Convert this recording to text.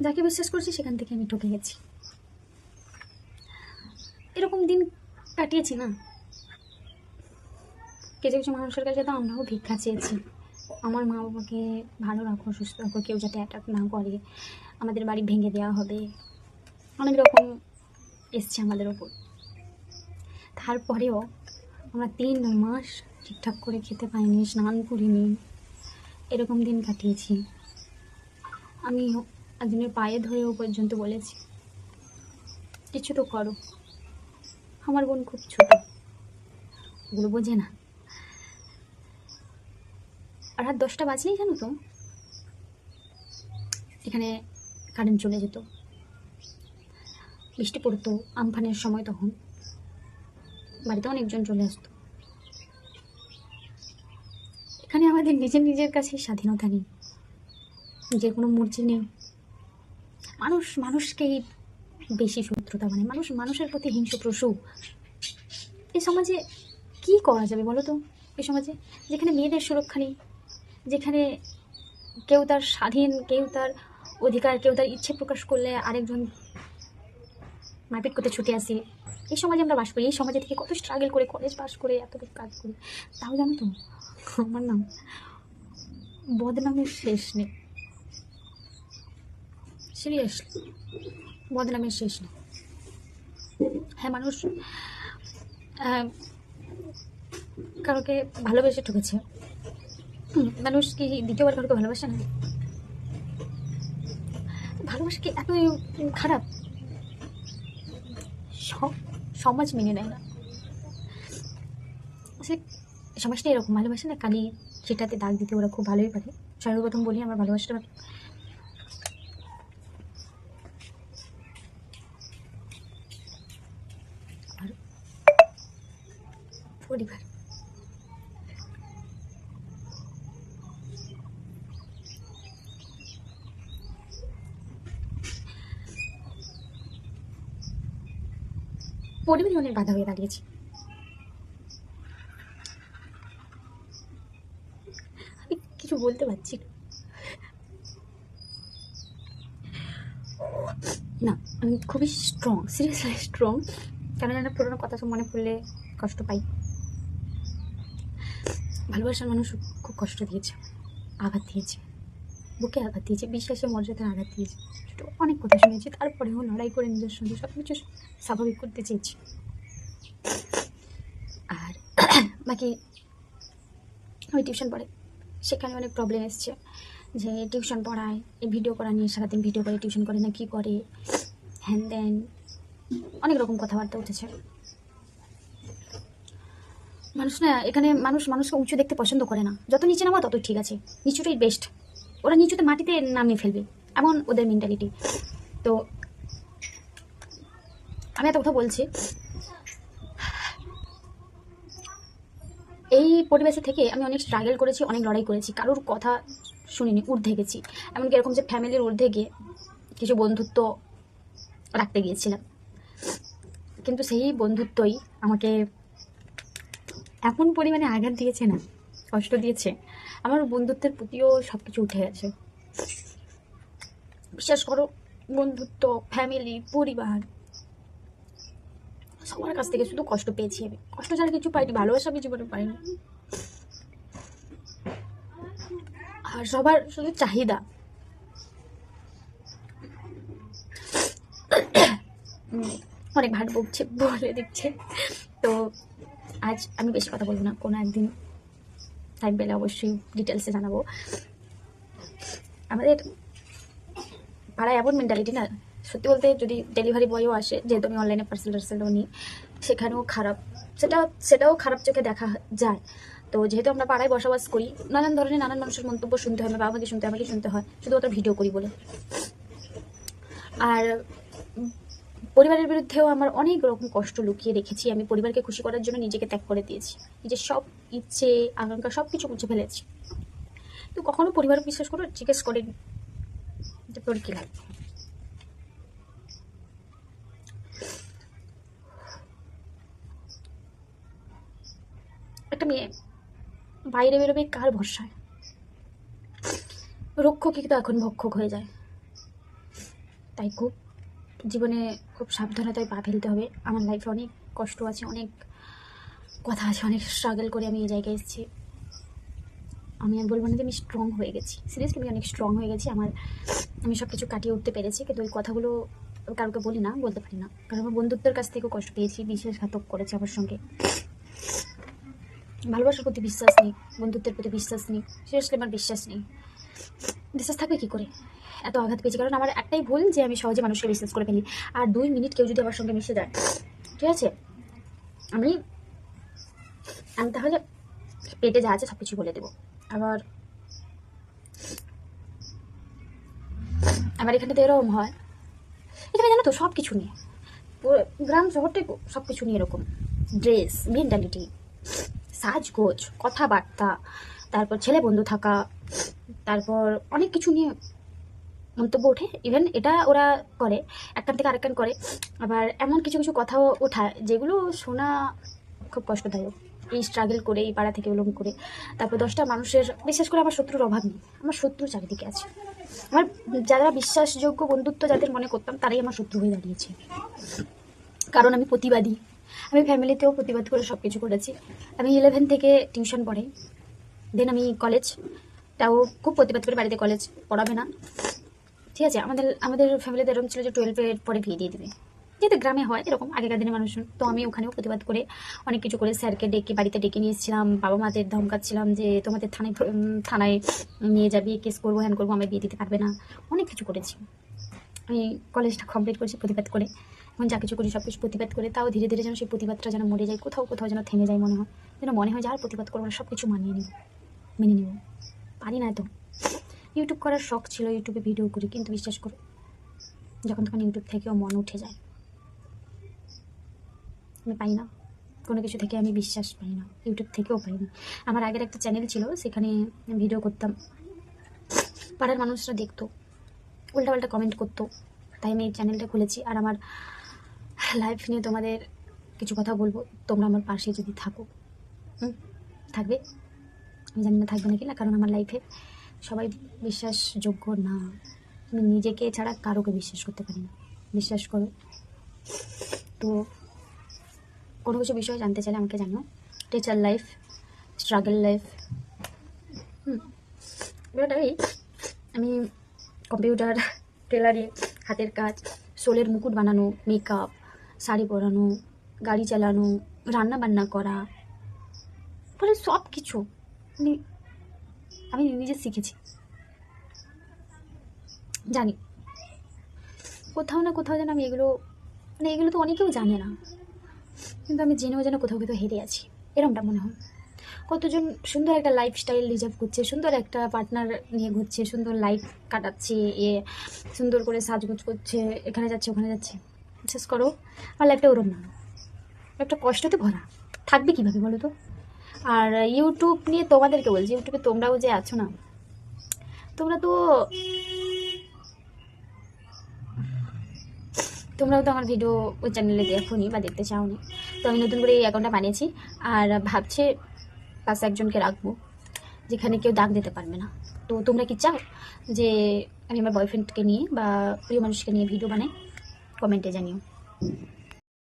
যাকে বিশ্বাস করছি সেখান থেকে আমি ঠকে গেছি। এরকম দিন কাটিয়েছি না, কিছু কিছু মানুষের কাছে তো আমরাও ভিক্ষা চেয়েছি। আমার মা বাবাকে ভালো রাখো, সুস্থ রাখো, কেউ যাতে অ্যাটাক না করে, আমাদের বাড়ি ভেঙে দেওয়া হবে, অনেক রকম এসছে আমাদের ওপর। তারপরেও আমরা 3 মাস ঠিকঠাক করে খেতে পাইনি, স্নান করিনি, এরকম দিন কাটিয়েছি। আমি একজনের পায়ে ধরেও পর্যন্ত বলেছি কিছু তো করো। আমার বোন খুব ছোট, ওগুলো বোঝে না। রাত 10টা বাজলেই জানো তো এখানে কারেন্ট চলে যেত, বৃষ্টি পড়তো, আমফানের সময়, তখন বাড়িতে অনেকজন চলে আসতো। এখানে আমাদের নিজের নিজের কাছে স্বাধীনতা নেই, নিজের কোনো মর্জি নেই। মানুষ মানুষকেই বেশি শত্রুতা বানায়, মানুষ মানুষের প্রতি হিংস্র পশু। এই সমাজে কি করা যাবে বলো তো? এই সমাজে যেখানে মেয়েদের সুরক্ষা নেই, যেখানে কেউ তার স্বাধীন, কেউ তার অধিকার, কেউ তার ইচ্ছে প্রকাশ করলে আরেকজন মারপিট করতে ছুটে আসি, এই সমাজে আমরা বাস করি। এই সমাজে থেকে কত স্ট্রাগল করে কলেজ পাস করে এত কাজ করি, তাও জানো তো আমার নাম বদনামের শেষ নেই। সিরিয়াসলি বদনামের শেষ নেই। হ্যাঁ, মানুষ কারোকে ভালোবেসে ঠকেছে। মানুষ কি দ্বিতীয়বার কারোকে ভালোবাসে না? ভালোবাসা কি এত খারাপ? সমাজ মেনে নেয় না। আসলে সমাজটা এরকম, ভালোবাসে না কালি সেটাতে দাগ দিতে ওরা খুব ভালোই পারে। সর্বপ্রথম বলি, আমার ভালোবাসাটা আমার পরিবার। পরিবারই অনেক বাধা হয়ে দাঁড়িয়েছে। আমি কিছু বলতে পারছি না, আমি খুবই স্ট্রং, সিরিয়াসলি স্ট্রং। কেন জানা পুরোনো কথা সব মনে পড়লে কষ্ট পাই। ভালোবাসার মানুষ খুব কষ্ট দিয়েছে, আঘাত দিয়েছে, বুকে আঘাত দিয়েছে, বিশ্বাসের মর্যাদার আঘাত দিয়েছে, অনেক কথা শুনেছি। তারপরেও লড়াই করে নিজের সঙ্গে সব কিছু স্বাভাবিক করতে চেয়েছি। আর বাকি আমি টিউশন পড়াই, সেখানে অনেক প্রবলেম এসছে যে টিউশন পড়ায়, এই ভিডিও করা নিয়ে সারাদিন ভিডিও করে, টিউশন করে না কি করে, হ্যান দেন, অনেক রকম কথাবার্তা উঠেছে। মানুষ না, এখানে মানুষকে উঁচু দেখতে পছন্দ করে না। যত নিচে নামা তত ঠিক আছে, নিচুটাই বেস্ট। ওরা নিচুতে মাটিতে নামিয়ে ফেলবে, এমন ওদের মেন্টালিটি। তো আমি এত কথা বলছি, এই পরিবেশে থেকে আমি অনেক স্ট্রাগল করেছি, অনেক লড়াই করেছি, কারোর কথা শুনিনি, ঊর্ধ্বে গেছি। এমনকি এরকম যে ফ্যামিলির ঊর্ধ্বে গিয়ে কিছু বন্ধুত্ব রাখতে গিয়েছিলাম, কিন্তু সেই বন্ধুত্বই আমাকে এমন পরিমাণে আঘাত দিয়েছে না, কষ্ট দিয়েছে, আমার বন্ধুত্বের প্রতিও সব কিছু উঠে গেছে। বিশ্বাস করো, বন্ধুত্ব, ফ্যামিলি, পরিবার, সবার কাছ থেকে শুধু কষ্ট পেয়েছি আমি। কষ্ট ছাড়া কিছু পাইনি, ভালোবাসা আমি জীবনে পাইনি। আর সবার শুধু চাহিদা। অনেক ভাট বকছে, বলে দিচ্ছে। তো আজ আমি বেশি কথা বলবো না, কোনো একদিন টাইম পেলে অবশ্যই ডিটেলসে জানাবো। আমাদের পাড়ায় এমন মেন্টালিটি না, সত্যি বলতে, যদি ডেলিভারি বয়ও আসে, যেহেতু আমি অনলাইনে পার্সেলও নিই, সেখানেও খারাপ, সেটাও খারাপ চোখে দেখা যায়। তো যেহেতু আমরা পাড়ায় বসবাস করি, নানান ধরনের নানান মানুষের মন্তব্য শুনতে হয়, বাবা মাকে শুনতে হয়, আমাকে শুনতে হয়, শুধুমাত্র ভিডিও করি বলে। আর পরিবারের বিরুদ্ধেও আমার অনেক রকম কষ্ট লুকিয়ে রেখেছি। আমি পরিবারকে খুশি করার জন্য নিজেকে ত্যাগ করে দিয়েছি, নিজের সব ইচ্ছে আকাঙ্ক্ষা সব কিছু মুছে ফেলেছি। তো কখনো পরিবার বিশ্বাস করে জিজ্ঞেস করেনি যে তোর কী লাগবে। একটা মেয়ে বাইরে বেরোবে কার ভরসায়? রক্ষকই তো এখন ভক্ষক হয়ে যায়। তাই খুব জীবনে খুব সাবধানতায় পা ফেলতে হবে। আমার লাইফে অনেক কষ্ট আছে, অনেক কথা আছে, অনেক স্ট্রাগল করে আমি এই জায়গায় এসেছি। আমি আর বলবো না যে আমি স্ট্রং হয়ে গেছি, সিরিয়াসলি আমি অনেক স্ট্রং হয়ে গেছি। আমি সব কিছু কাটিয়ে উঠতে পেরেছি, কিন্তু ওই কথাগুলো কাউকে বলি না, বলতে পারি না, কারণ আমার বন্ধুত্বের কাছ থেকেও কষ্ট পেয়েছি, বিশ্বাসঘাতক করেছে আমার সঙ্গে। ভালোবাসার প্রতি বিশ্বাস নেই, বন্ধুত্বের প্রতি বিশ্বাস নেই, সিরিয়াসলি আমার বিশ্বাস নেই। বিশ্বাস থাকবে কী করে? এত আঘাত পেয়েছি কারণ আমার একটাই ভুল, যে আমি সহজে মানুষকে বিশ্বাস করে ফেলি। আর 2 মিনিট কেউ যদি আমার সঙ্গে মিশে যায়, ঠিক আছে, আমি আমি তাহলে পেটে যা আছে সব কিছু বলে দেবো। আবার আমার এখানে তো এরকম হয়, এখানে জানো তো সব কিছু নিয়ে, পুরো গ্রাম শহরটাই সব কিছু নিয়ে এরকম, ড্রেস, মেন্টালিটি, সাজগোজ, কথাবার্তা, তারপর ছেলে বন্ধু থাকা, তারপর অনেক কিছু নিয়ে মন্তব্য ওঠে। ইভেন এটা ওরা করে, এক কান থেকে আরেক কান করে। আবার এমন কিছু কিছু কথাও ওঠায় যেগুলো শোনা খুব কষ্টদায়ক। এই স্ট্রাগল করে, এই পাড়া থেকে উলম করে, তারপর 10টা মানুষের, বিশেষ করে আমার শত্রুর অভাব নেই, আমার শত্রু চারিদিকে আছে। আমার যারা বিশ্বাসযোগ্য বন্ধুত্ব যাদের মনে করতাম, তারাই আমার শত্রু হয়ে দাঁড়িয়েছে, কারণ আমি প্রতিবাদী। আমি ফ্যামিলিতেও প্রতিবাদ করে সব কিছু করেছি। আমি 11 থেকে টিউশন পড়াই, দেন আমি কলেজটাও খুব প্রতিবাদ করে বাড়িতে কলেজ পড়াবে না, ঠিক আছে। আমাদের ফ্যামিলিতে এরকম ছিল যে 12-এর পরে বিয়ে দিয়ে দেবে, যেহেতু গ্রামে হয় এরকম আগেকার দিনের মানুষজন। তো আমি ওখানেও প্রতিবাদ করে অনেক কিছু করে স্যারকে ডেকে বাড়িতে ডেকে নিয়ে এসেছিলাম, বাবা মাদের ধমকাচ্ছিলাম যে তোমাদের থানায় নিয়ে যাবি, কেস করবো, হ্যান করবো, আমায় বিয়ে দিতে পারবে না, অনেক কিছু করেছি। আমি কলেজটা কমপ্লিট করেছি প্রতিবাদ করে, এখন যা কিছু করি সব কিছু প্রতিবাদ করে। তাও ধীরে ধীরে যেন সেই প্রতিবাদটা যেন মরে যায়, কোথাও কোথাও যেন থেমে যায়, মনে হয় যেন যে আর প্রতিবাদ করবো না, সব কিছু মেনে নেব। পারি না তো। ইউটিউব করার শখ ছিল, ইউটিউবে ভিডিও করি, কিন্তু বিশ্বাস করো যখন তখন ইউটিউব থেকেও মন উঠে যায়, আমি পাই না কোনো কিছু থেকে, আমি বিশ্বাস পাই না, ইউটিউব থেকেও পাই না। আমার আগের একটা চ্যানেল ছিল, সেখানে ভিডিও করতাম, পাড়ার মানুষরা দেখতো, উল্টাপাল্টা কমেন্ট করতো, তাই আমি এই চ্যানেলটা খুলেছি। আর আমার লাইফ নিয়ে তোমাদের কিছু কথা বলবো, তোমরা আমার পাশে যদি থাকো, থাকবে, আমি জানি না থাকবে নাকি না, কারণ আমার লাইফে সবাই বিশ্বাসযোগ্য না। আমি নিজেকে ছাড়া কারোকে বিশ্বাস করতে পারি না, বিশ্বাস করো। তো কোনো কিছু বিষয়ে জানতে চাইলে আমাকে জানো, টিচার লাইফ, স্ট্রাগল লাইফ। এবারটাই আমি কম্পিউটার, টেলারিং, হাতের কাজ, সোলের মুকুট বানানো, মেকআপ, শাড়ি পরানো, গাড়ি চালানো, রান্না বান্না করা, মানে সব কিছু আমি নিজে শিখেছি। জানি কোথাও না কোথাও যেন আমি এগুলো তো অনেকেও জানে না, কিন্তু আমি জেনেও যেন কোথাও কোথাও হেরে আছি, এরকমটা মনে হয়। কতজন সুন্দর একটা লাইফস্টাইল রিজার্ভ করছে, সুন্দর একটা পার্টনার নিয়ে ঘুরছে, সুন্দর লাইফ কাটাচ্ছে, সুন্দর করে সাজগোজ করছে, এখানে যাচ্ছে ওখানে যাচ্ছে। বিশ্বাস করো আমার লাইফটা ওরম না, একটা কষ্টতে ভরা, থাকবে কীভাবে বলো তো। আর ইউটিউব নিয়ে তোমাদেরকে বলছি, ইউটিউবে তোমরাও যে আছো না, তোমরাও তো আমার ভিডিও ওই চ্যানেলে দেখোনি বা দেখতে চাওনি। তো আমি নতুন করে এই অ্যাকাউন্টটা বানিয়েছি, আর ভাবছি পাশে একজনকে রাখবো যেখানে কেউ দাগ দিতে পারবে না। তো তোমরা কি চাও যে আমি আমার বয়ফ্রেন্ডকে নিয়ে বা প্রিয় মানুষকে নিয়ে ভিডিও বানাই? কমেন্টে জানিও।